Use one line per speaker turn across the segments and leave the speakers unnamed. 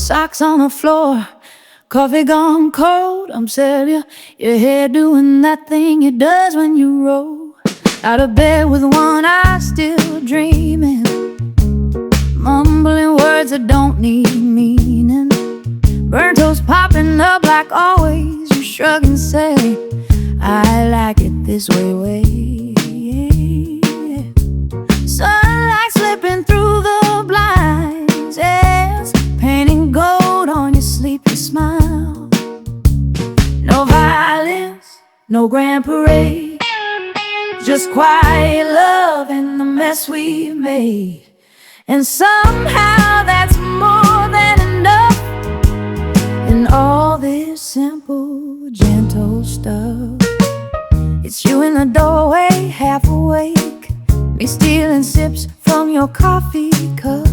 Socks on the floor, coffee gone cold. I'm telling you, your hair doing that thing it does when you roll out of bed with one eye still dreaming, mumbling words that don't need meaning. Burnt toast popping up like always. You shrug and say, I like it this way. Sunlight slipping through the blinds, yes, painting gold on your sleepy smile. No violence, no grand parade, just quiet love in the mess we've made. And somehow that's more than enough in all this simple, gentle stuff. It's you in the doorway, half awake, me stealing sips from your coffee cup.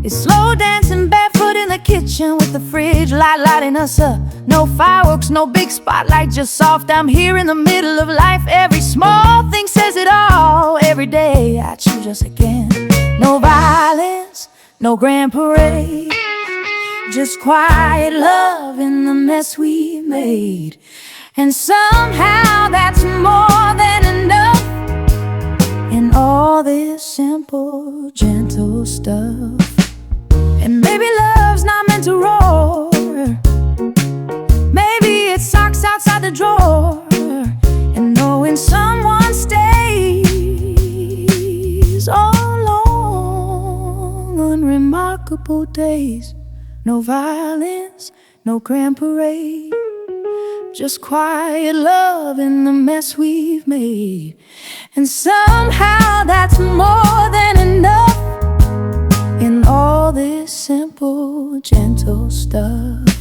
It's slow dancing barefoot in the kitchen with the fridge light lighting us up. No fireworks, no big spotlight, just soft. I'm here in the middle of life. Every small thing says it all. Every day I choose us again. No violence, no grand parade, just quiet love in the mess we made. And somehow that's more than enough in all this simple, gentle stuff. And maybe love's not meant to roar, maybe it's socks outside the drawer, and knowing someone stays all long, unremarkable days. No violence, no grand parade, just quiet love in the mess we've made. And somehow that's more than enough in all this simple, gentle stuff.